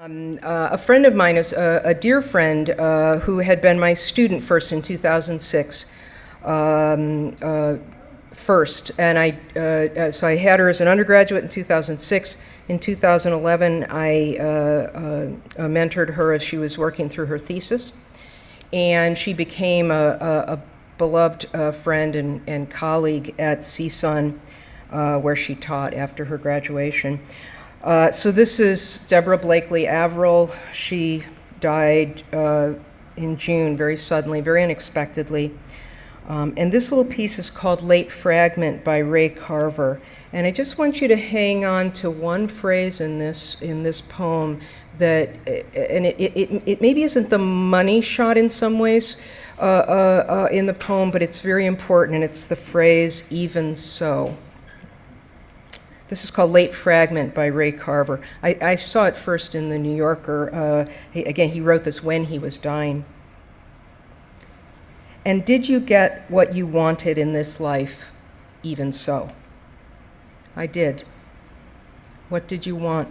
A friend of mine, is a dear friend who had been my student first in 2006, first, and so I had her as an undergraduate in 2006. In 2011, I mentored her as she was working through her thesis, and she became a beloved friend and colleague at CSUN, where she taught after her graduation. So this is Deborah Blakely Averill. She died in June, very suddenly, very unexpectedly. And this little piece is called Late Fragment by Ray Carver. And I just want you to hang on to one phrase in this poem that, and it maybe isn't the money shot in some ways in the poem, but it's very important, and it's the phrase, "even so." This is called Late Fragment by Ray Carver. I saw it first in the New Yorker. He wrote this when he was dying. "And did you get what you wanted in this life, even so?" I did. What did you want?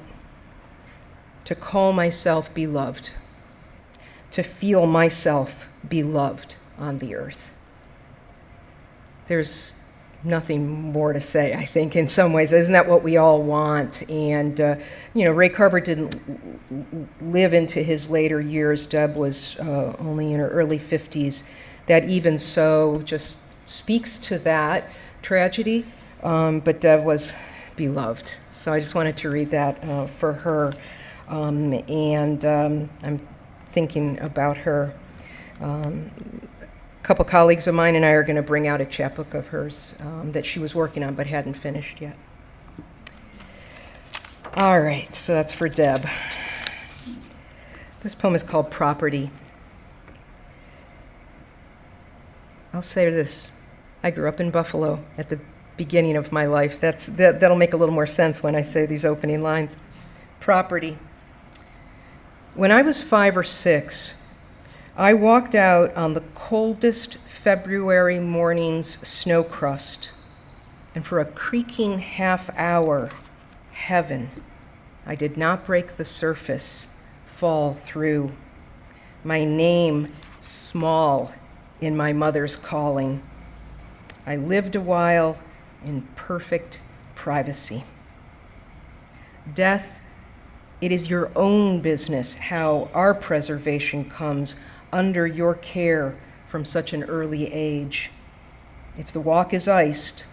To call myself beloved, to feel myself beloved on the earth. There's nothing more to say, I think, in some ways. Isn't that what we all want? And, Ray Carver didn't live into his later years. Deb was only in her early 50s. That "even so" just speaks to that tragedy, but Deb was beloved. So I just wanted to read that for her. I'm thinking about her. A couple colleagues of mine and I are going to bring out a chapbook of hers that she was working on but hadn't finished yet. All right, so that's for Deb. This poem is called Property. I'll say this. I grew up in Buffalo at the beginning of my life. That'll make a little more sense when I say these opening lines. Property. When I was 5 or 6, I walked out on the coldest February morning's snow crust, and for a creaking half hour, heaven, I did not break the surface, fall through. My name small in my mother's calling. I lived a while in perfect privacy. Death, it is your own business how our preservation comes under your care from such an early age. If the walk is iced,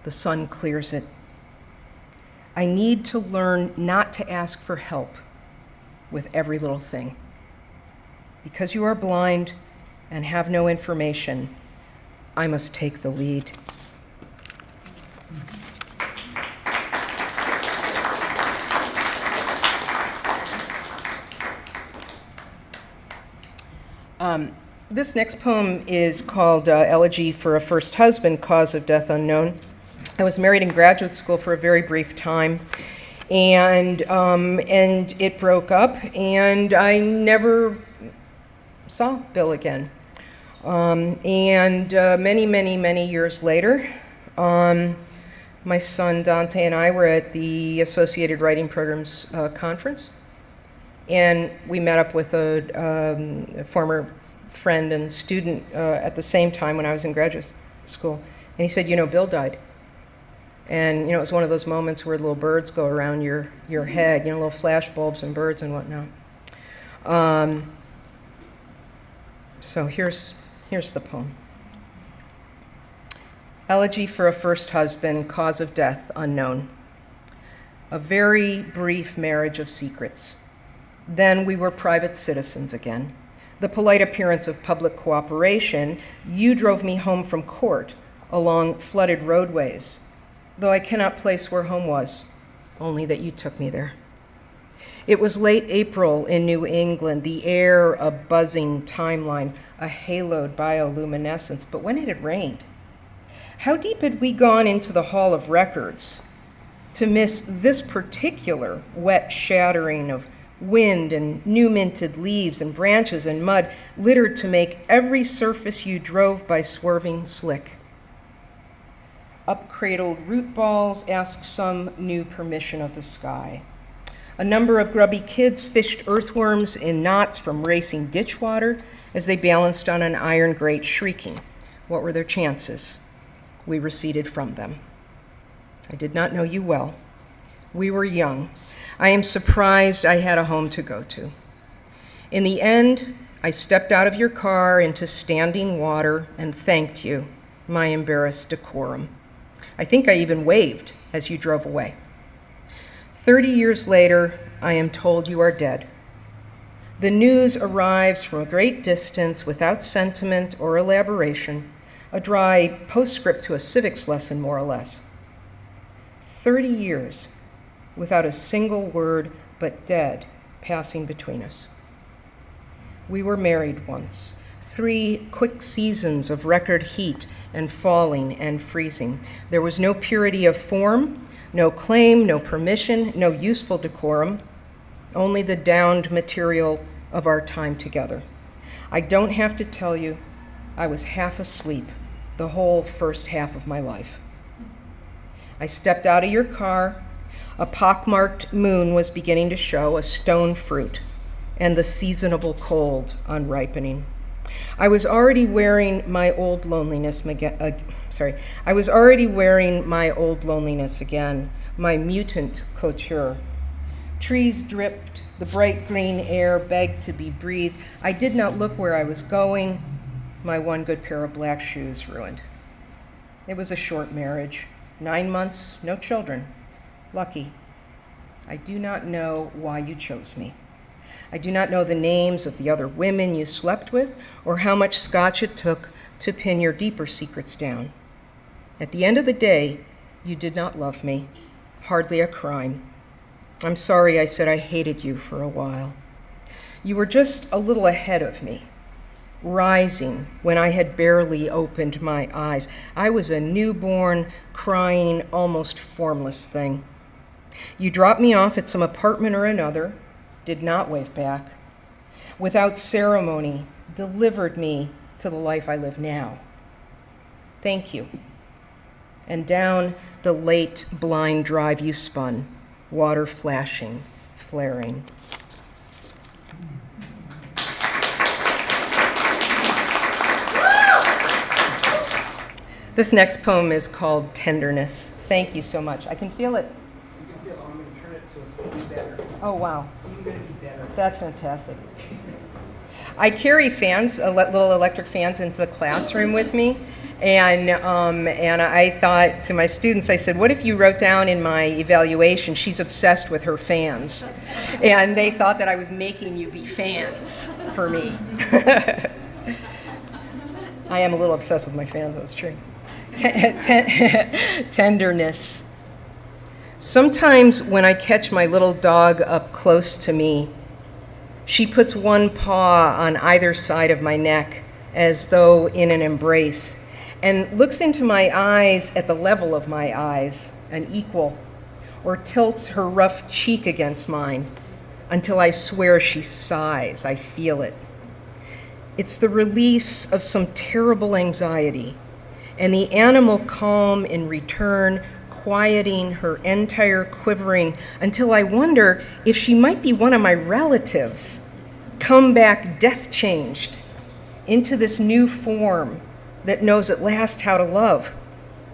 the sun clears it. I need to learn not to ask for help with every little thing. Because you are blind and have no information, I must take the lead. This next poem is called Elegy for a First Husband, Cause of Death Unknown. I was married in graduate school for a very brief time, and it broke up, and I never saw Bill again. Many years later, my son Dante and I were at the Associated Writing Programs conference, and we met up with a former friend and student at the same time when I was in graduate school. And he said, Bill died. And, it was one of those moments where little birds go around your head, little flash bulbs and birds and whatnot. So here's the poem. Elegy for a First Husband, Cause of Death Unknown. A very brief marriage of secrets. Then we were private citizens again. The polite appearance of public cooperation, you drove me home from court along flooded roadways, though I cannot place where home was, only that you took me there. It was late April in New England, the air a buzzing timeline, a haloed bioluminescence, but when it had rained, how deep had we gone into the Hall of Records to miss this particular wet shattering of wind and new minted leaves and branches and mud littered to make every surface you drove by swerving slick? Up-cradled root balls asked some new permission of the sky. A number of grubby kids fished earthworms in knots from racing ditch water as they balanced on an iron grate, shrieking. What were their chances? We receded from them. I did not know you well. We were young. I am surprised I had a home to go to. In the end, I stepped out of your car into standing water and thanked you, my embarrassed decorum. I think I even waved as you drove away. 30 years later, I am told you are dead. The news arrives from a great distance without sentiment or elaboration, a dry postscript to a civics lesson, more or less. 30 years without a single word but dead passing between us. We were married once. 3 quick seasons of record heat and falling and freezing. There was no purity of form, no claim, no permission, no useful decorum, only the downed material of our time together. I don't have to tell you, I was half asleep the whole first half of my life. I stepped out of your car, a pockmarked moon was beginning to show, a stone fruit, and the seasonable cold unripening. I was already wearing my old loneliness again, my mutant couture. Trees dripped, the bright green air begged to be breathed. I did not look where I was going, my one good pair of black shoes ruined. It was a short marriage, 9 months, no children. Lucky. I do not know why you chose me. I do not know the names of the other women you slept with or how much scotch it took to pin your deeper secrets down. At the end of the day, you did not love me, hardly a crime. I'm sorry I said I hated you for a while. You were just a little ahead of me, rising when I had barely opened my eyes. I was a newborn, crying, almost formless thing. You dropped me off at some apartment or another, did not wave back, without ceremony, delivered me to the life I live now. Thank you. And down the late blind drive you spun, water flashing, flaring. This next poem is called Tenderness. Thank you so much. I can feel it. You can feel it. I'm going to turn it so it's going to be better. Oh, wow. It's even going to be better. That's fantastic. I carry fans, little electric fans, into the classroom with me. And I thought to my students, I said, what if you wrote down in my evaluation, she's obsessed with her fans? And they thought that I was making you be fans for me. I am a little obsessed with my fans, that's true. Tenderness. Sometimes when I catch my little dog up close to me, she puts one paw on either side of my neck as though in an embrace and looks into my eyes at the level of my eyes, an equal, or tilts her rough cheek against mine until I swear she sighs. I feel it. It's the release of some terrible anxiety, and the animal calm in return, quieting her entire quivering until I wonder if she might be one of my relatives, come back death-changed into this new form that knows at last how to love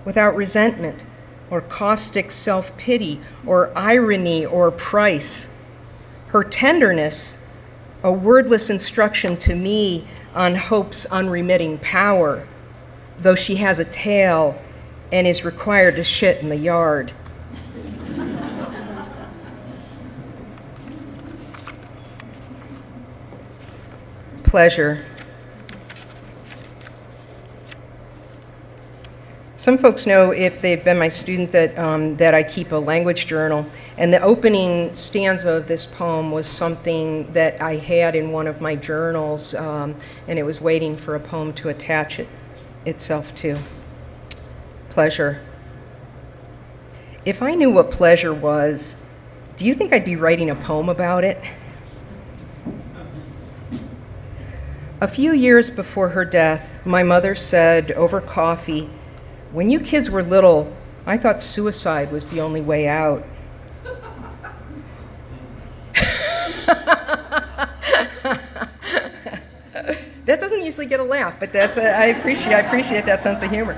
without resentment or caustic self-pity or irony or price. Her tenderness, a wordless instruction to me on hope's unremitting power, though she has a tail and is required to shit in the yard. Pleasure. Some folks know, if they've been my student, that I keep a language journal, and the opening stanza of this poem was something that I had in one of my journals, and it was waiting for a poem to attach itself to. Pleasure. If I knew what pleasure was, do you think I'd be writing a poem about it? A few years before her death, my mother said over coffee, "When you kids were little, I thought suicide was the only way out." That doesn't usually get a laugh, but I appreciate that sense of humor.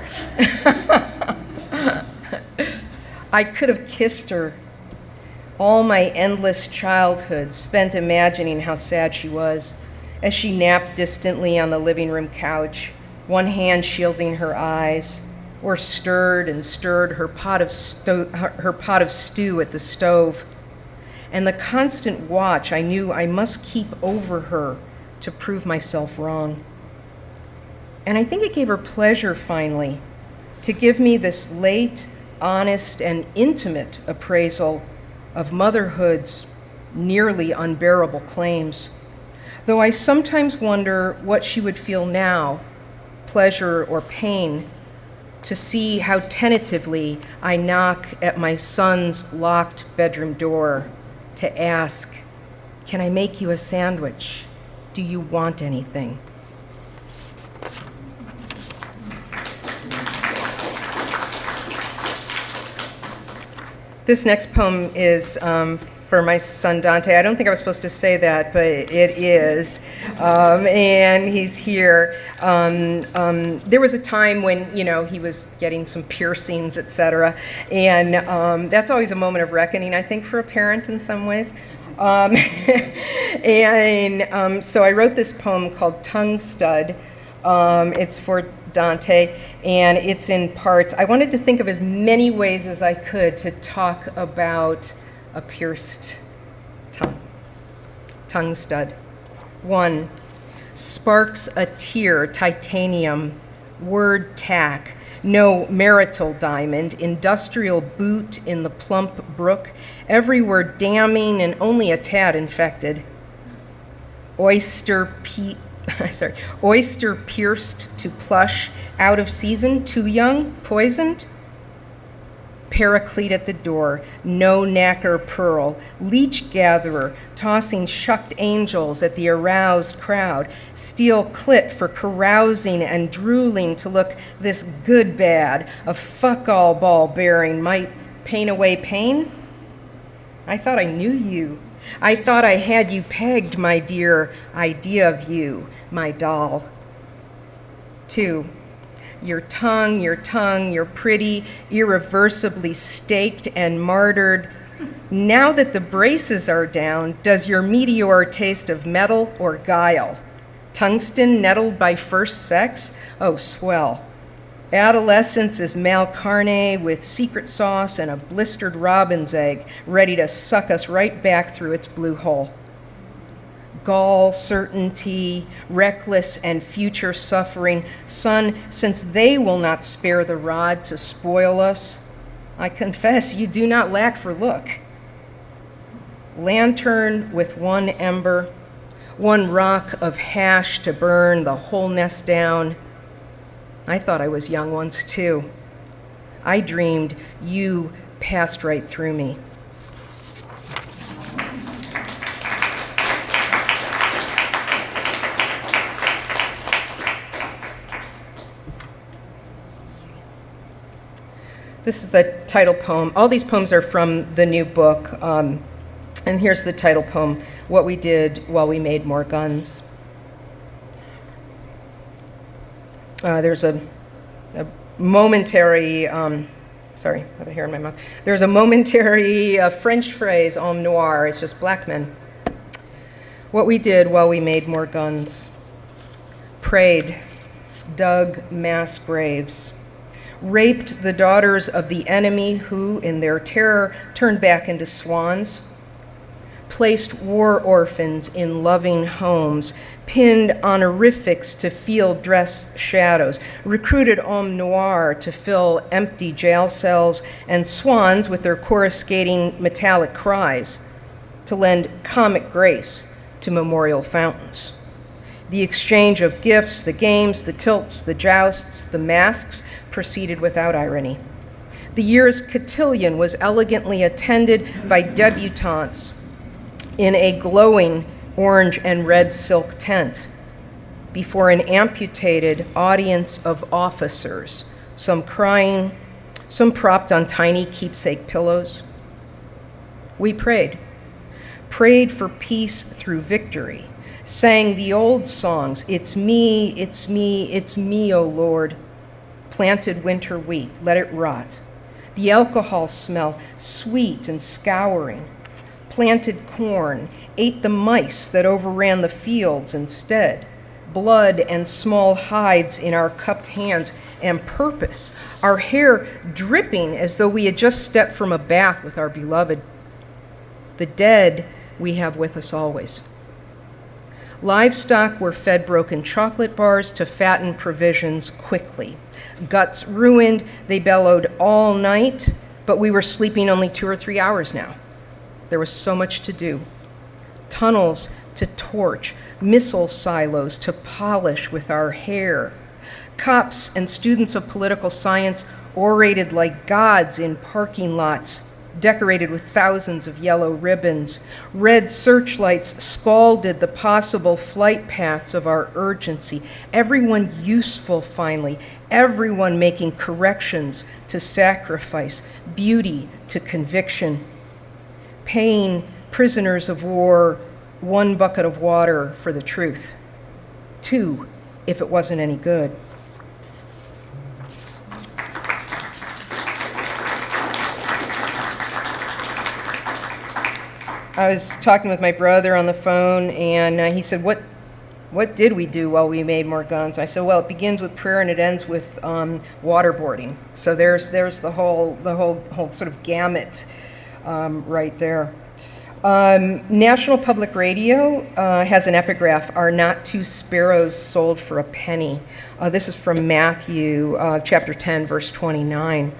I could have kissed her. All my endless childhood spent imagining how sad she was as she napped distantly on the living room couch, one hand shielding her eyes, or stirred and stirred her pot of stew at the stove. And the constant watch I knew I must keep over her to prove myself wrong. And I think it gave her pleasure, finally, to give me this late, honest, and intimate appraisal of motherhood's nearly unbearable claims, though I sometimes wonder what she would feel now, pleasure or pain, to see how tentatively I knock at my son's locked bedroom door to ask, "Can I make you a sandwich? Do you want anything?" This next poem is for my son Dante. I don't think I was supposed to say that, but it is. And he's here. There was a time when, he was getting some piercings, etc. And that's always a moment of reckoning, I think, for a parent in some ways. So I wrote this poem called Tongue Stud. It's for Dante, and it's in parts. I wanted to think of as many ways as I could to talk about a pierced tongue. Tongue stud. 1. Sparks a tear, titanium, word tack, no marital diamond, industrial boot in the plump brook, every word damning and only a tad infected. Oyster pierced to plush, out of season, too young, poisoned. Paraclete at the door, no knacker pearl, leech gatherer, tossing shucked angels at the aroused crowd, steel clit for carousing and drooling to look this good bad, a fuck-all ball bearing might paint away pain? I thought I knew you. I thought I had you pegged, my dear, idea of you, my doll. 2. Your tongue, you're pretty, irreversibly staked and martyred. Now that the braces are down, does your meteor taste of metal or guile? Tungsten nettled by first sex? Oh, swell. Adolescence is mal carne with secret sauce and a blistered robin's egg ready to suck us right back through its blue hole. Gall, certainty, reckless and future suffering. Son, since they will not spare the rod to spoil us, I confess you do not lack for look. Lantern with one ember, one rock of hash to burn the whole nest down. I thought I was young once too. I dreamed you passed right through me. This is the title poem. All these poems are from the new book. And here's the title poem, What We Did While We Made More Guns. There's a momentary, sorry, I have a hair in my mouth. There's a momentary French phrase, homme noir, it's just black men. What we did while we made more guns. Prayed, dug mass graves, raped the daughters of the enemy who, in their terror, turned back into swans, placed war orphans in loving homes, pinned honorifics to field dress shadows, recruited hommes noirs to fill empty jail cells, and swans with their coruscating metallic cries to lend comic grace to memorial fountains. The exchange of gifts, the games, the tilts, the jousts, the masks proceeded without irony. The year's cotillion was elegantly attended by debutantes in a glowing orange and red silk tent before an amputated audience of officers, some crying, some propped on tiny keepsake pillows. We prayed prayed for peace through victory, sang the old songs, it's me, it's me, it's me, O Lord, planted winter wheat, let it rot. The alcohol smell, sweet and scouring, planted corn, ate the mice that overran the fields instead, blood and small hides in our cupped hands, and purpose, our hair dripping as though we had just stepped from a bath with our beloved. The dead we have with us always. Livestock were fed broken chocolate bars to fatten provisions quickly. Guts ruined, they bellowed all night, but we were sleeping only 2 or 3 hours now. There was so much to do. Tunnels to torch, missile silos to polish with our hair. Cops and students of political science orated like gods in parking lots, decorated with thousands of yellow ribbons. Red searchlights scalded the possible flight paths of our urgency. Everyone useful, finally. Everyone making corrections to sacrifice, beauty to conviction. Paying prisoners of war 1 bucket of water for the truth. 2, if it wasn't any good. I was talking with my brother on the phone, and he said, what did we do while we made more guns? I said, well, it begins with prayer and it ends with waterboarding. So there's the whole sort of gamut right there. National Public Radio has an epigraph, "Are not 2 sparrows sold for a penny?" This is from Matthew chapter 10, verse 29.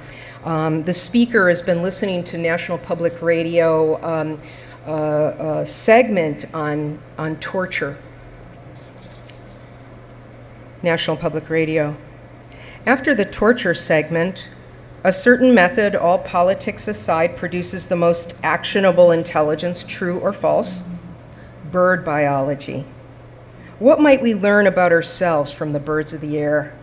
The speaker has been listening to National Public Radio segment on torture. National Public Radio. After the torture segment, a certain method, all politics aside, produces the most actionable intelligence, true or false. Bird biology. What might we learn about ourselves from the birds of the air?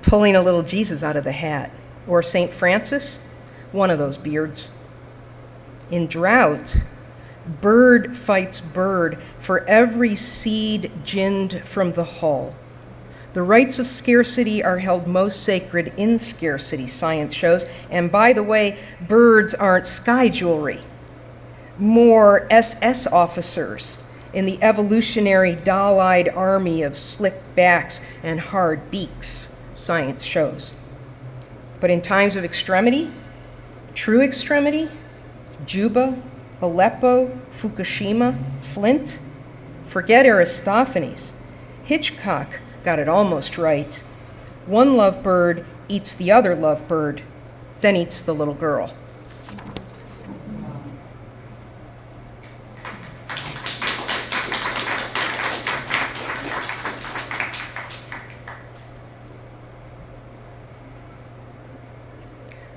Pulling a little Jesus out of the hat. Or St. Francis, one of those beards. In drought, bird fights bird for every seed ginned from the hull. The rights of scarcity are held most sacred in scarcity, science shows. And by the way, birds aren't sky jewelry. More SS officers in the evolutionary doll-eyed army of slick backs and hard beaks, science shows. But in times of extremity, true extremity, Juba, Aleppo, Fukushima, Flint, forget Aristophanes. Hitchcock got it almost right. One lovebird eats the other lovebird, then eats the little girl.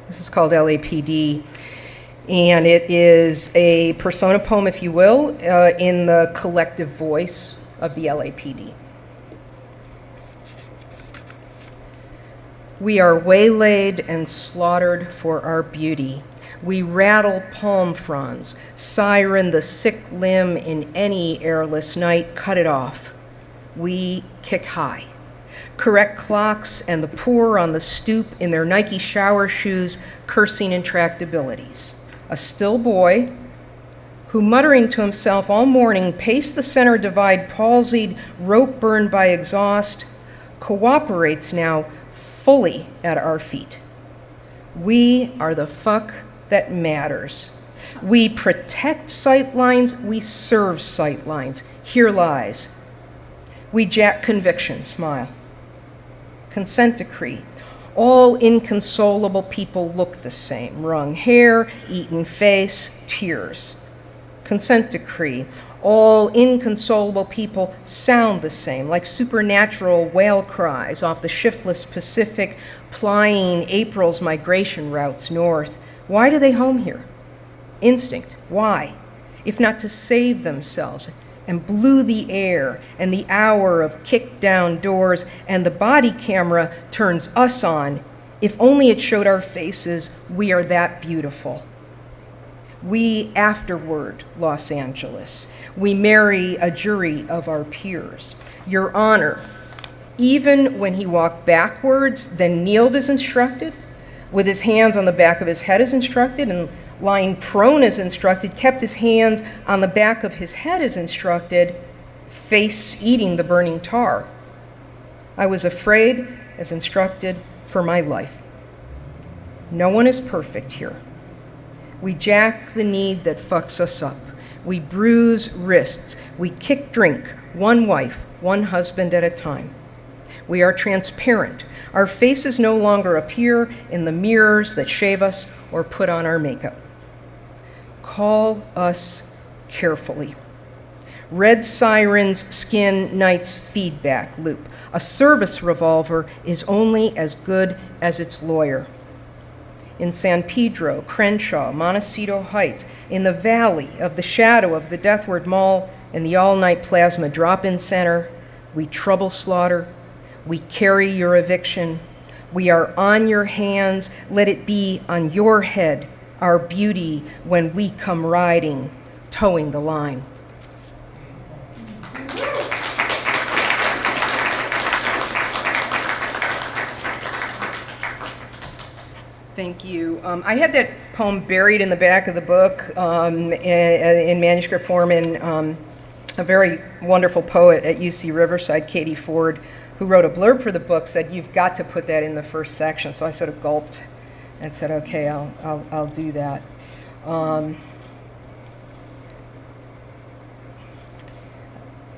This is called LAPD, and it is a persona poem, if you will, in the collective voice of the LAPD. We are waylaid and slaughtered for our beauty. We rattle palm fronds, siren the sick limb in any airless night, cut it off. We kick high. Correct clocks and the poor on the stoop in their Nike shower shoes, cursing intractabilities. A still boy who, muttering to himself all morning, paced the center divide, palsied, rope burned by exhaust, cooperates now fully at our feet. We are the fuck that matters. We protect sightlines, we serve sightlines. Here lies. We jack conviction, smile. Consent decree. All inconsolable people look the same. Wrung hair, eaten face, tears. Consent decree. All inconsolable people sound the same, like supernatural whale cries off the shiftless Pacific, plying April's migration routes north. Why do they home here? Instinct. Why? If not to save themselves, and blew the air and the hour of kicked down doors, and the body camera turns us on. If only it showed our faces, we are that beautiful. We afterward, Los Angeles. We marry a jury of our peers. Your Honor, even when he walked backwards, then kneeled as instructed, with his hands on the back of his head as instructed, and lying prone as instructed, kept his hands on the back of his head as instructed, face eating the burning tar. I was afraid as instructed for my life. No one is perfect here. We jack the need that fucks us up. We bruise wrists. We kick drink, one wife, one husband at a time. We are transparent. Our faces no longer appear in the mirrors that shave us or put on our makeup. Call us carefully. Red sirens skin night's feedback loop. A service revolver is only as good as its lawyer. In San Pedro, Crenshaw, Montecito Heights, in the valley of the shadow of the Deathward Mall and the all-night plasma drop-in center, we trouble slaughter, we carry your eviction, we are on your hands, let it be on your head, our beauty when we come riding, towing the line. Thank you. I had that poem buried in the back of the book in manuscript form, and a very wonderful poet at UC Riverside, Katie Ford, who wrote a blurb for the book, said, "You've got to put that in the first section." So I sort of gulped and said, "Okay, I'll do that."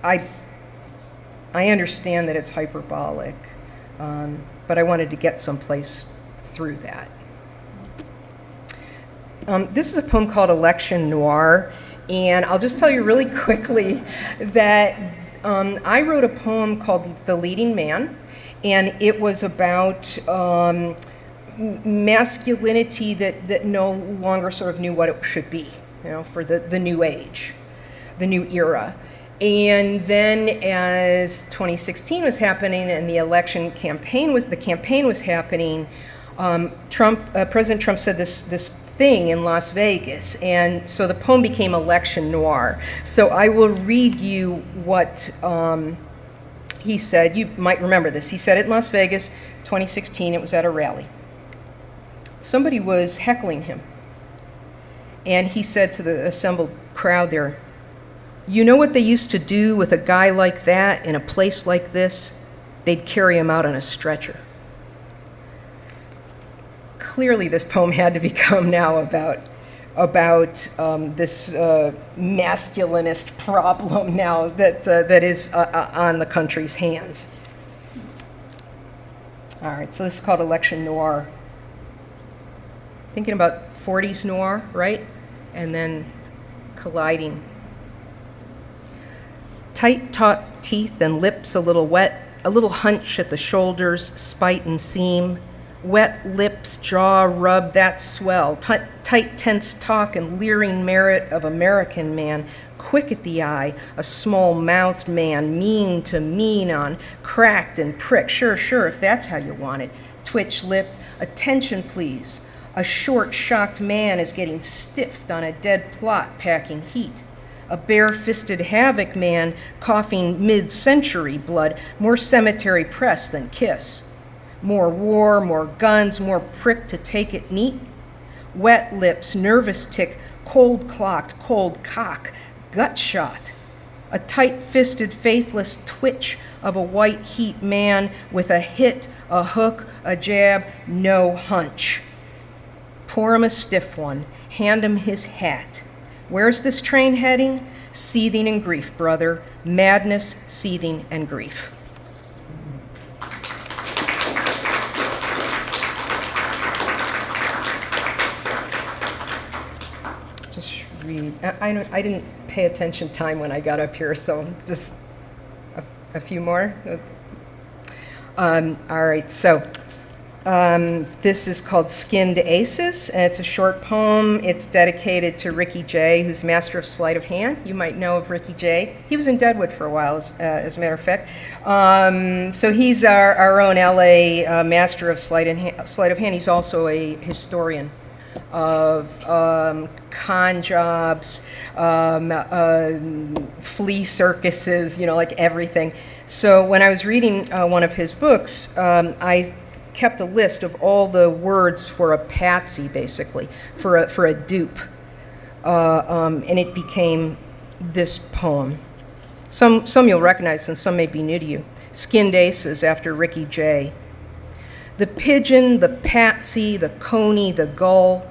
I understand that it's hyperbolic, but I wanted to get someplace through that. This is a poem called Election Noir, and I'll just tell you really quickly that I wrote a poem called The Leading Man, and it was about masculinity that no longer sort of knew what it should be, for the new age, the new era. And then as 2016 was happening and the election campaign was happening, President Trump said this thing in Las Vegas, and so the poem became Election Noir. So I will read you what he said. You might remember this. He said it in Las Vegas, 2016. It was at a rally. Somebody was heckling him, and he said to the assembled crowd there, "You know what they used to do with a guy like that in a place like this? They'd carry him out on a stretcher." Clearly, this poem had to become now about this masculinist problem now that is on the country's hands. All right, so this is called Election Noir. Thinking about 40s noir, right? And then colliding. Tight, taut teeth and lips a little wet, a little hunch at the shoulders, spite and seam. Wet lips, jaw rub, that's swell. Tight, tense talk and leering merit of American man. Quick at the eye, a small-mouthed man, mean to mean on, cracked and pricked. Sure, if that's how you want it. Twitch-lipped, attention please. A short, shocked man is getting stiffed on a dead plot, packing heat. A bare-fisted havoc man coughing mid-century blood, more cemetery press than kiss. More war, more guns, more prick to take it neat. Wet lips, nervous tick, cold-clocked, cold cock, gut shot. A tight-fisted, faithless twitch of a white heat man with a hit, a hook, a jab, no hunch. Pour him a stiff one, hand him his hat. Where's this train heading? Seething in grief, brother. Madness, seething, and grief. Just read. I didn't pay attention time when I got up here, so just a few more. All right, so this is called Skinned Aces, and it's a short poem. It's dedicated to Ricky Jay, who's master of sleight of hand. You might know of Ricky Jay. He was in Deadwood for a while, as a matter of fact. So he's our own LA master of sleight of hand. He's also a historian. of con jobs, flea circuses, like everything. So when I was reading one of his books, I kept a list of all the words for a patsy, basically, for a dupe. And it became this poem. Some you'll recognize and some may be new to you. Skinned Aces after Ricky Jay. The pigeon, the patsy, the coney, the gull,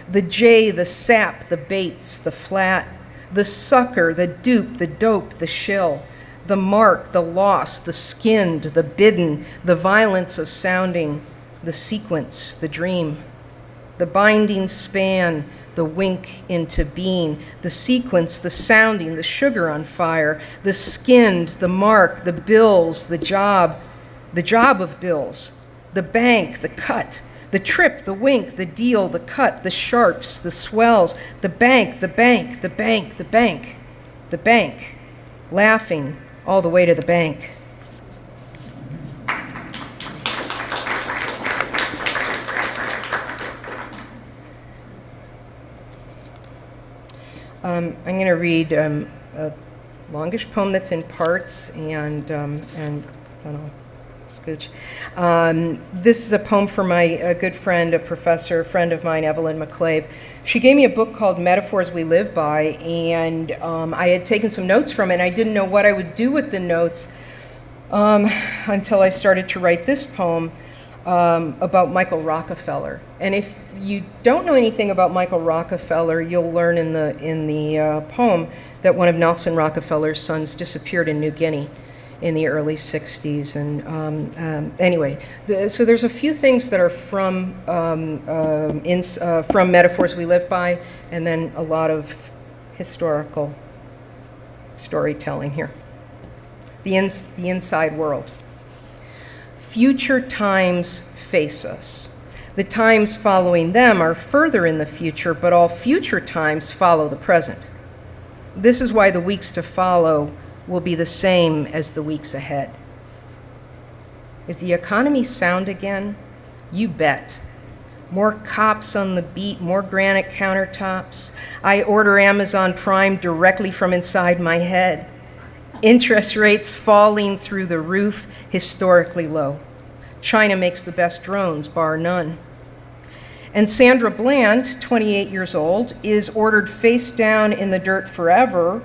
the jay, the sap, the baits, the flat, the sucker, the dupe, the dope, the shill, the mark, the loss, the skinned, the bidden, the violence of sounding, the sequence, the dream, the binding span, the wink into being, the sequence, the sounding, the sugar on fire, the skinned, the mark, the bills, the job of bills, the bank, the cut, the trip, the wink, the deal, the cut, the sharps, the swells, the bank, the bank, the bank, the bank, the bank, laughing all the way to the bank. I'm going to read a longish poem that's in parts, and I don't know, scooch. This is a poem from my good friend, a friend of mine, Evelyn McClave. She gave me a book called Metaphors We Live By, and I had taken some notes from it, and I didn't know what I would do with the notes until I started to write this poem about Michael Rockefeller. And if you don't know anything about Michael Rockefeller, you'll learn in the poem that one of Nelson Rockefeller's sons disappeared in New Guinea in the early 60s. And anyway, so there's a few things that are from Metaphors We Live By, and then a lot of historical storytelling here. The inside world. Future times face us. The times following them are further in the future, but all future times follow the present. This is why the weeks to follow will be the same as the weeks ahead. Is the economy sound again? You bet. More cops on the beat, more granite countertops. I order Amazon Prime directly from inside my head. Interest rates falling through the roof, historically low. China makes the best drones, bar none. And Sandra Bland, 28 years old, is ordered face down in the dirt forever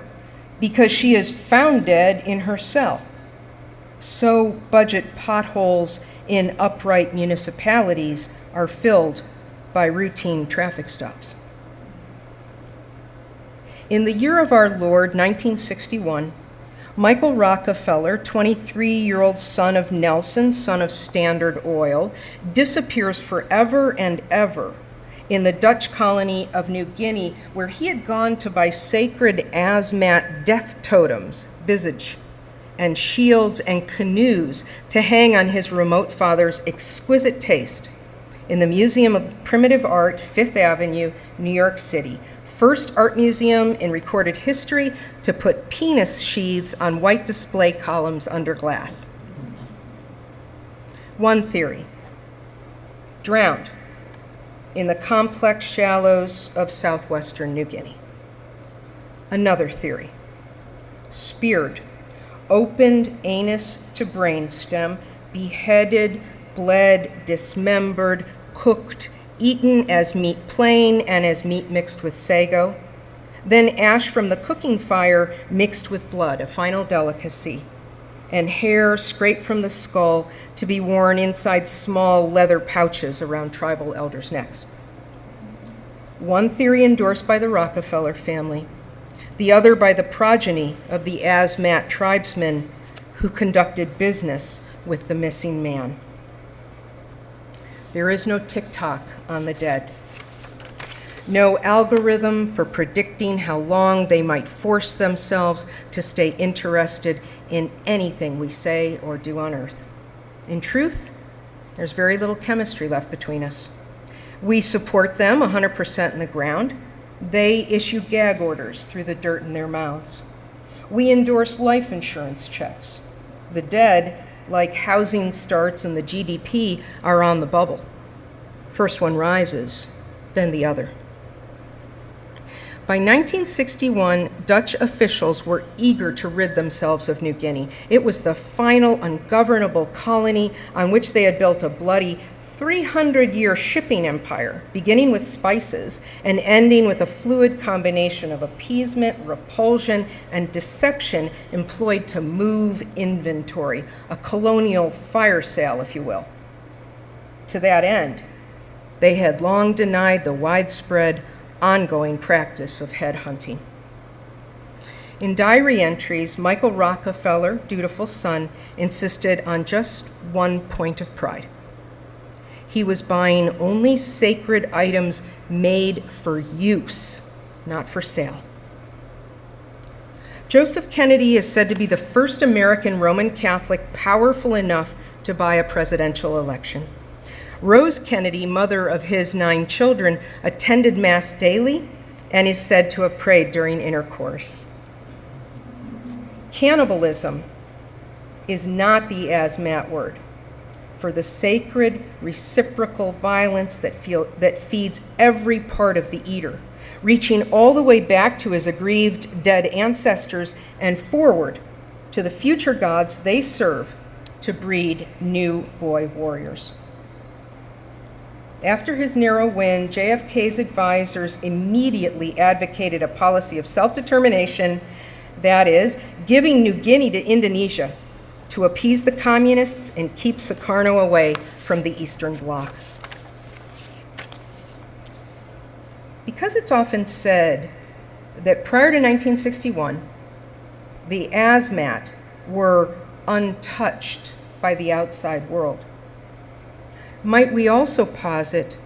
because she is found dead in her cell. So budget potholes in upright municipalities are filled by routine traffic stops. In the year of our Lord, 1961, Michael Rockefeller, 23-year-old son of Nelson, son of Standard Oil, disappears forever and ever in the Dutch colony of New Guinea, where he had gone to buy sacred Asmat death totems, bizage, and shields and canoes to hang on his remote father's exquisite taste in the Museum of Primitive Art, Fifth Avenue, New York City. First art museum in recorded history to put penis sheaths on white display columns under glass. One theory: drowned in the complex shallows of southwestern New Guinea. Another theory: speared, opened anus to brainstem, beheaded, bled, dismembered, cooked, eaten as meat plain and as meat mixed with sago, then ash from the cooking fire mixed with blood, a final delicacy, and hair scraped from the skull to be worn inside small leather pouches around tribal elders' necks. One theory endorsed by the Rockefeller family, the other by the progeny of the Asmat tribesmen who conducted business with the missing man. There is no tick-tock on the dead. No algorithm for predicting how long they might force themselves to stay interested in anything we say or do on Earth. In truth, there's very little chemistry left between us. We support them 100% in the ground. They issue gag orders through the dirt in their mouths. We endorse life insurance checks. The dead, like housing starts and the GDP, are on the bubble. First one rises, than the other. By 1961, Dutch officials were eager to rid themselves of New Guinea. It was the final ungovernable colony on which they had built a bloody 300-year shipping empire, beginning with spices and ending with a fluid combination of appeasement, repulsion, and deception employed to move inventory, a colonial fire sale, if you will. To that end, they had long denied the widespread, ongoing practice of headhunting. In diary entries, Michael Rockefeller, dutiful son, insisted on just one point of pride. He was buying only sacred items made for use, not for sale. Joseph Kennedy is said to be the first American Roman Catholic powerful enough to buy a presidential election. Rose Kennedy, mother of his 9 children, attended Mass daily and is said to have prayed during intercourse. Cannibalism is not the Asmat word for the sacred reciprocal violence that feeds every part of the eater, reaching all the way back to his aggrieved dead ancestors and forward to the future gods they serve to breed new boy warriors. After his narrow win, JFK's advisors immediately advocated a policy of self-determination, that is, giving New Guinea to Indonesia to appease the communists and keep Sukarno away from the Eastern Bloc. Because it's often said that prior to 1961, the Asmat were untouched by the outside world, might we also posit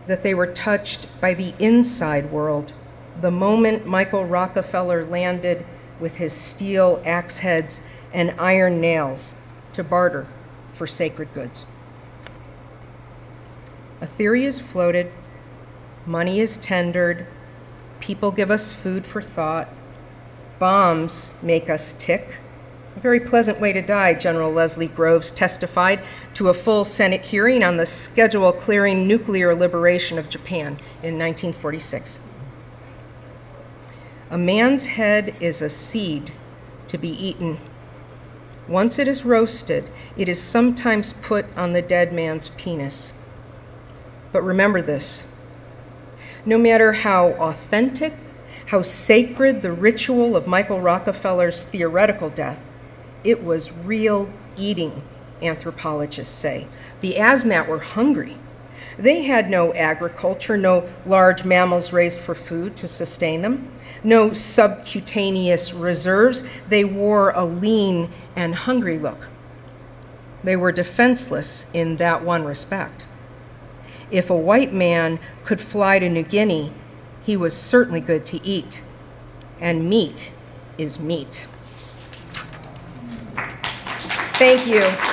that they were touched by the inside world the moment Michael Rockefeller landed with his steel axe heads and iron nails to barter for sacred goods? A theory is floated, money is tendered, people give us food for thought, bombs make us tick. A very pleasant way to die, General Leslie Groves testified to a full Senate hearing on the schedule clearing nuclear liberation of Japan in 1946. A man's head is a seed to be eaten. Once it is roasted, it is sometimes put on the dead man's penis. But remember this: no matter how authentic, how sacred the ritual of Michael Rockefeller's theoretical death, it was real eating, anthropologists say. The Asmat were hungry. They had no agriculture, no large mammals raised for food to sustain them, no subcutaneous reserves. They wore a lean and hungry look. They were defenseless in that one respect. If a white man could fly to New Guinea, he was certainly good to eat. And meat is meat. Thank you.